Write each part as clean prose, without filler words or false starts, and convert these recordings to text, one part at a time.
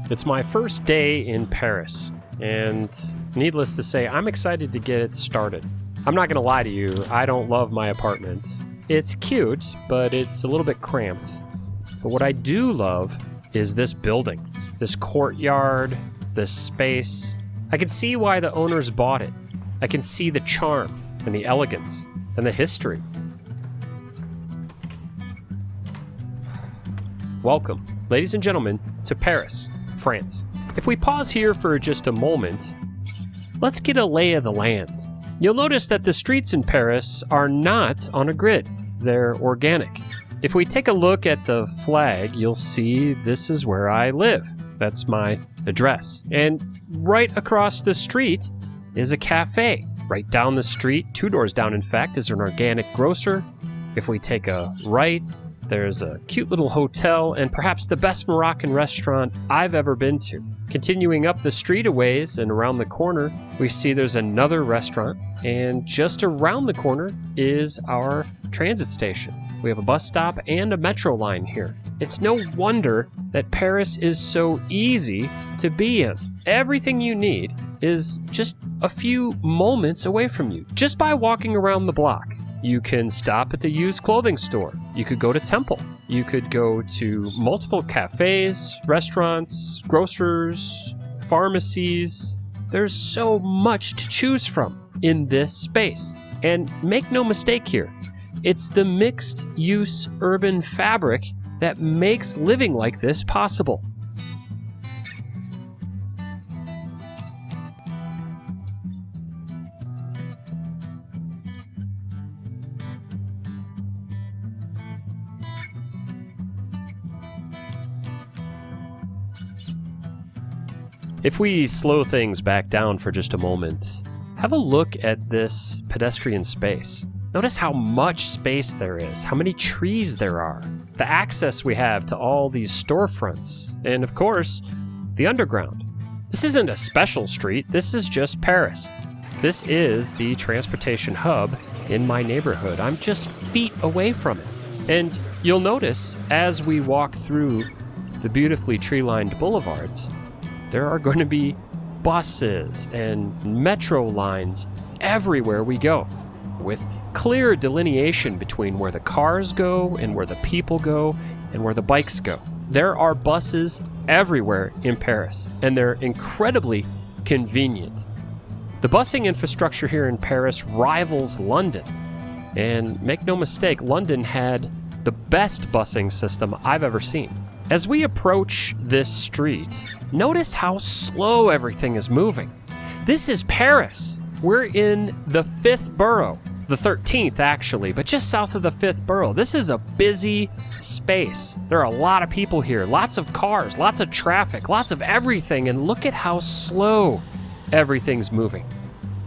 It's my first day in Paris, and needless to say, I'm excited to get it started. I'm not gonna lie to you, I don't love my apartment. It's cute, but it's a little bit cramped. But what I do love is this building, this courtyard, this space. I can see why the owners bought it. I can see the charm and the elegance and the history. Welcome, ladies and gentlemen, to Paris, France. If we pause here for just a moment, let's get a lay of the land. You'll notice that the streets in Paris are not on a grid. They're organic. If we take a look at the flag, you'll see this is where I live. That's my address. And right across the street is a cafe. Right down the street, 2 doors down in fact, is an organic grocer. If we take a right, there's a cute little hotel and perhaps the best Moroccan restaurant I've ever been to. Continuing up the street a ways and around the corner, we see there's another restaurant, and just around the corner is our transit station. We have a bus stop and a metro line here. It's no wonder that Paris is so easy to be in. Everything you need is just a few moments away from you, just by walking around the block. You can stop at the used clothing store. You could go to Temple. You could go to multiple cafes, restaurants, grocers, pharmacies. There's so much to choose from in this space. And make no mistake here, it's the mixed-use urban fabric that makes living like this possible. If we slow things back down for just a moment, have a look at this pedestrian space. Notice how much space there is, how many trees there are, the access we have to all these storefronts, and of course, the underground. This isn't a special street, this is just Paris. This is the transportation hub in my neighborhood. I'm just feet away from it. And you'll notice as we walk through the beautifully tree-lined boulevards, there are going to be buses and metro lines everywhere we go, with clear delineation between where the cars go and where the people go and where the bikes go. There are buses everywhere in Paris, and they're incredibly convenient. The busing infrastructure here in Paris rivals London. And make no mistake, London had the best busing system I've ever seen. As we approach this street, notice how slow everything is moving. This is Paris. We're in the 5th borough, the 13th actually, but just south of the 5th borough. This is a busy space. There are a lot of people here, lots of cars, lots of traffic, lots of everything, and look at how slow everything's moving.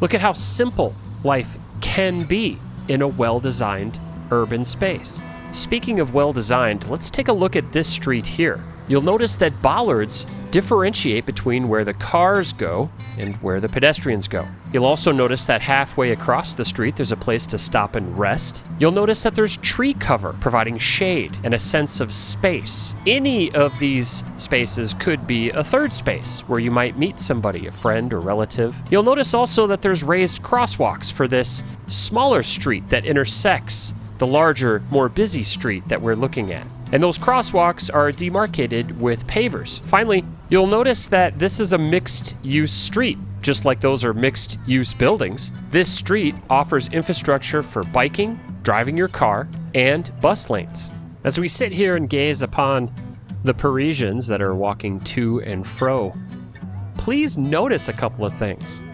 Look at how simple life can be in a well-designed urban space. Speaking of well-designed, let's take a look at this street here. You'll notice that bollards differentiate between where the cars go and where the pedestrians go. You'll also notice that halfway across the street there's a place to stop and rest. You'll notice that there's tree cover providing shade and a sense of space. Any of these spaces could be a third space where you might meet somebody, a friend or relative. You'll notice also that there's raised crosswalks for this smaller street that intersects the larger, more busy street that we're looking at. And those crosswalks are demarcated with pavers. Finally, you'll notice that this is a mixed-use street. Just like those are mixed-use buildings, this street offers infrastructure for biking, driving your car, and bus lanes. As we sit here and gaze upon the Parisians that are walking to and fro, please notice a couple of things.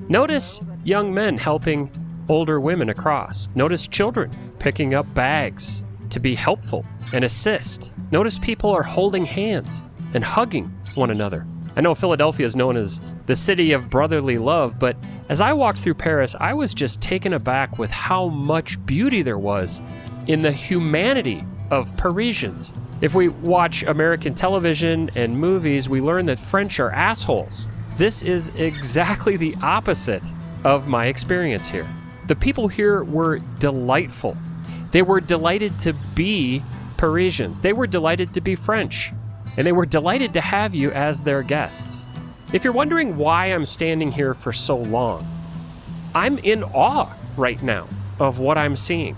Notice young men helping older women across. Notice children picking up bags to be helpful and assist. Notice people are holding hands and hugging one another. I know Philadelphia is known as the city of brotherly love, but as I walked through Paris, I was just taken aback with how much beauty there was in the humanity of Parisians. If we watch American television and movies, we learn that French are assholes. This is exactly the opposite of my experience here. The people here were delightful. They were delighted to be Parisians. They were delighted to be French. and they were delighted to have you as their guests. If you're wondering why I'm standing here for so long, I'm in awe right now of what I'm seeing.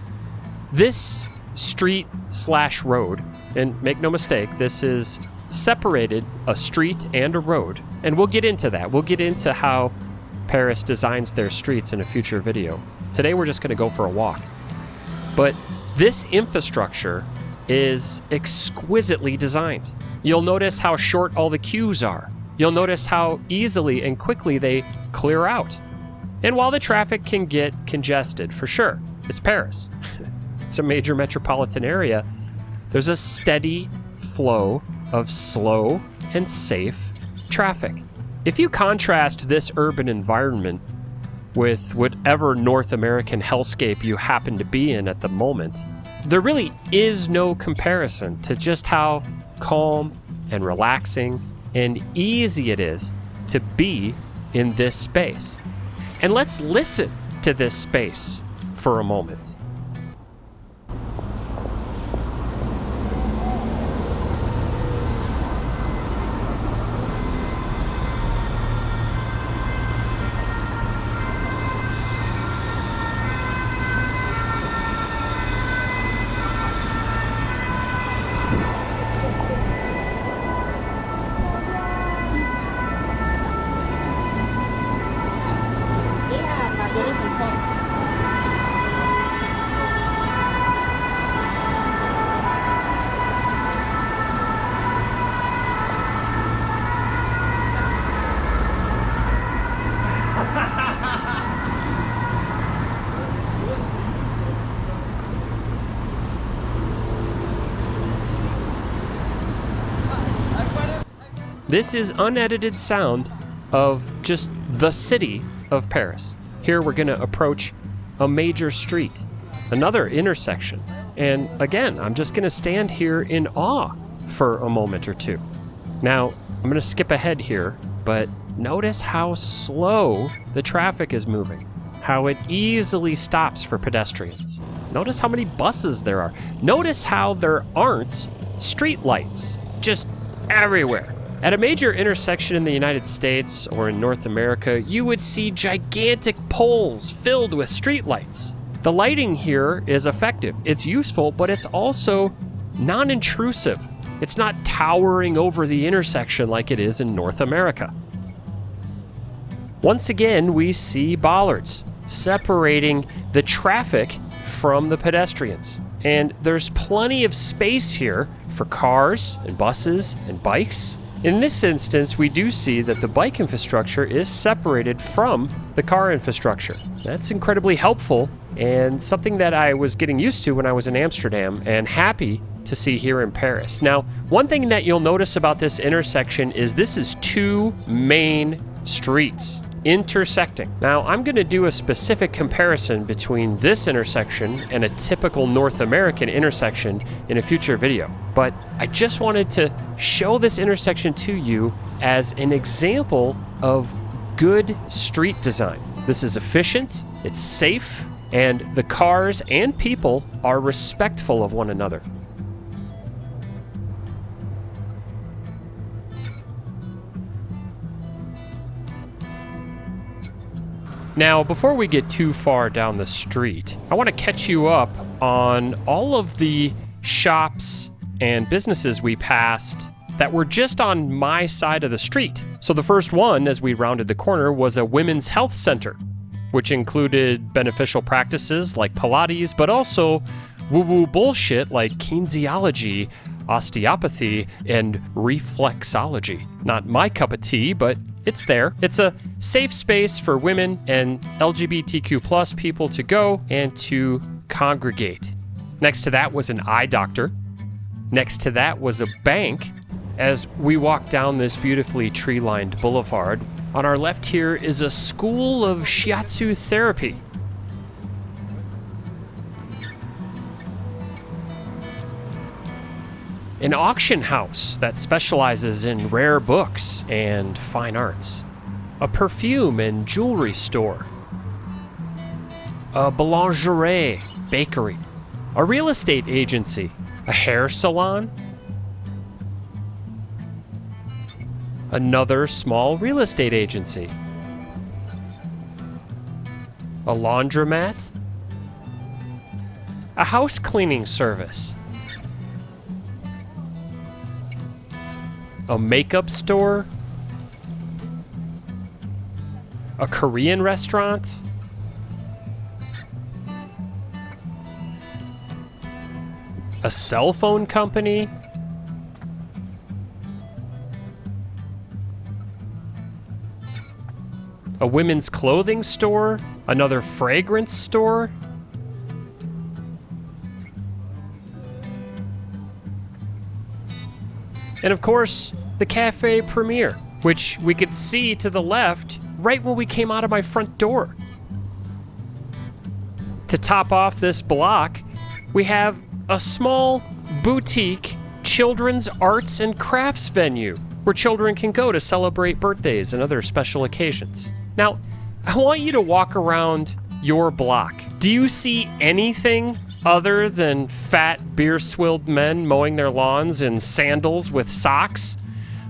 This street/road, and make no mistake, this is separated a street and a road, and we'll get into that. We'll get into how Paris designs their streets in a future video. Today we're just going to go for a walk. But this infrastructure is exquisitely designed. You'll notice how short all the queues are. You'll notice how easily and quickly they clear out. And while the traffic can get congested, for sure, it's Paris. It's a major metropolitan area. There's a steady flow of slow and safe traffic. If you contrast this urban environment with whatever North American hellscape you happen to be in at the moment, there really is no comparison to just how calm and relaxing and easy it is to be in this space. And let's listen to this space for a moment. This is unedited sound of just the city of Paris. Here we're going to approach a major street, another intersection. And again, I'm just going to stand here in awe for a moment or two. Now, I'm going to skip ahead here, but notice how slow the traffic is moving, how it easily stops for pedestrians. Notice how many buses there are. Notice how there aren't street lights just everywhere. At a major intersection in the United States or in North America, you would see gigantic poles filled with streetlights. The lighting here is effective. It's useful, but it's also non-intrusive. It's not towering over the intersection like it is in North America. Once again, we see bollards separating the traffic from the pedestrians. And there's plenty of space here for cars and buses and bikes. In this instance, we do see that the bike infrastructure is separated from the car infrastructure. That's incredibly helpful and something that I was getting used to when I was in Amsterdam and happy to see here in Paris. Now, one thing that you'll notice about this intersection is this is two main streets intersecting. Now, I'm going to do a specific comparison between this intersection and a typical North American intersection in a future video. But I just wanted to show this intersection to you as an example of good street design. This is efficient, it's safe, and the cars and people are respectful of one another. Now, before we get too far down the street, I want to catch you up on all of the shops and businesses we passed that were just on my side of the street. So the first one, as we rounded the corner, was a women's health center, which included beneficial practices like Pilates, but also woo-woo bullshit like kinesiology, osteopathy, and reflexology. Not my cup of tea, but it's there. It's a safe space for women and LGBTQ+ people to go and to congregate. Next to that was an eye doctor. Next to that was a bank. As we walk down this beautifully tree-lined boulevard, on our left here is a school of shiatsu therapy. An auction house that specializes in rare books and fine arts. A perfume and jewelry store. A boulangerie bakery. A real estate agency. A hair salon. Another small real estate agency. A laundromat. A house cleaning service. A makeup store. A Korean restaurant. A cell phone company. A women's clothing store. Another fragrance store. And of course, the Cafe Premier, which we could see to the left right when we came out of my front door. To top off this block, we have a small boutique children's arts and crafts venue where children can go to celebrate birthdays and other special occasions. Now, I want you to walk around your block. Do you see anything other than fat, beer-swilled men mowing their lawns in sandals with socks?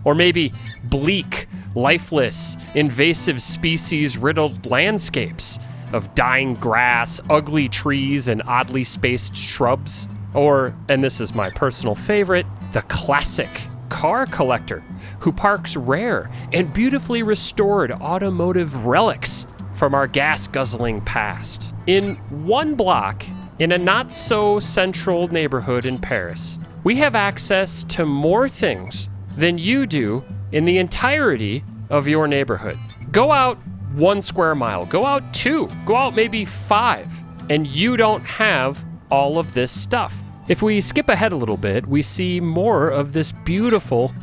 Or maybe bleak, lifeless, invasive species-riddled landscapes of dying grass, ugly trees, and oddly spaced shrubs? Or, and this is my personal favorite, the classic car collector who parks rare and beautifully restored automotive relics from our gas-guzzling past. In one block, in a not-so-central neighborhood in Paris, we have access to more things than you do in the entirety of your neighborhood. Go out 1 square mile, go out 2, go out maybe 5, and you don't have all of this stuff. If we skip ahead a little bit, we see more of this beautiful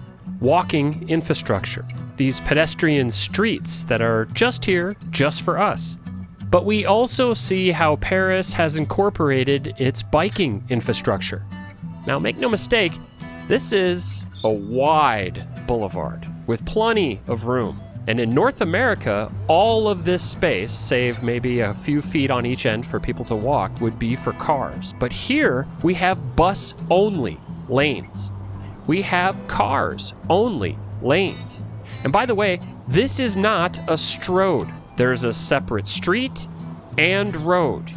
walking infrastructure, these pedestrian streets that are just here, just for us. But we also see how Paris has incorporated its biking infrastructure. Now, make no mistake, this is a wide boulevard with plenty of room. And in North America, all of this space, save maybe a few feet on each end for people to walk, would be for cars. But here, we have bus-only lanes. We have cars-only lanes. And by the way, this is not a stroad. There's a separate street and road.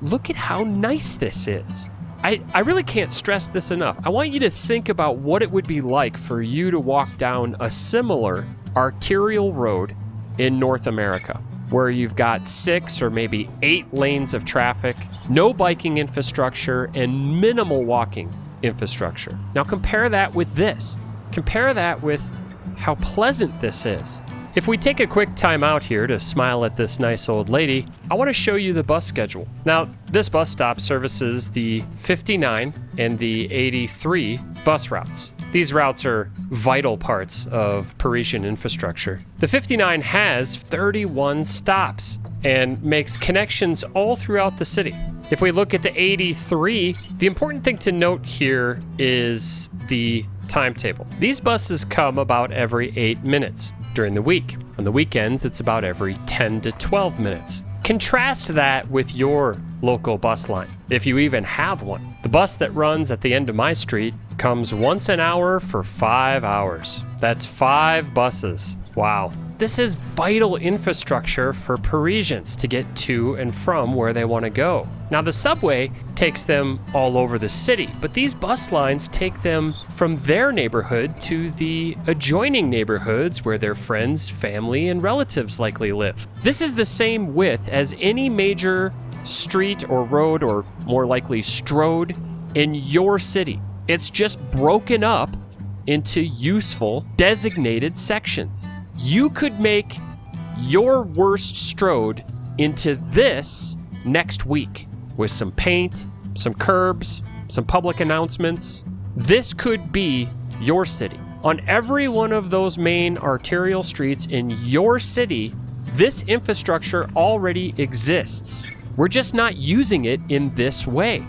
Look at how nice this is. I really can't stress this enough. I want you to think about what it would be like for you to walk down a similar arterial road in North America, where you've got 6 or maybe 8 lanes of traffic, no biking infrastructure, and minimal walking infrastructure. Now compare that with this. Compare that with how pleasant this is. If we take a quick time out here to smile at this nice old lady, I want to show you the bus schedule. Now, this bus stop services the 59 and the 83 bus routes. These routes are vital parts of Parisian infrastructure. The 59 has 31 stops and makes connections all throughout the city. If we look at the 83, the important thing to note here is the timetable. These buses come about every 8 minutes during the week. On the weekends, it's about every 10 to 12 minutes. Contrast that with your local bus line, if you even have one. The bus that runs at the end of my street comes once an hour for 5 hours. That's 5 buses. Wow. This is vital infrastructure for Parisians to get to and from where they want to go. Now, the subway takes them all over the city, but these bus lines take them from their neighborhood to the adjoining neighborhoods where their friends, family, and relatives likely live. This is the same width as any major street or road, or more likely strode, in your city. It's just broken up into useful, designated sections. You could make your worst strode into this next week with some paint, some curbs, some public announcements. This could be your city. On every one of those main arterial streets in your city, this infrastructure already exists. We're just not using it in this way.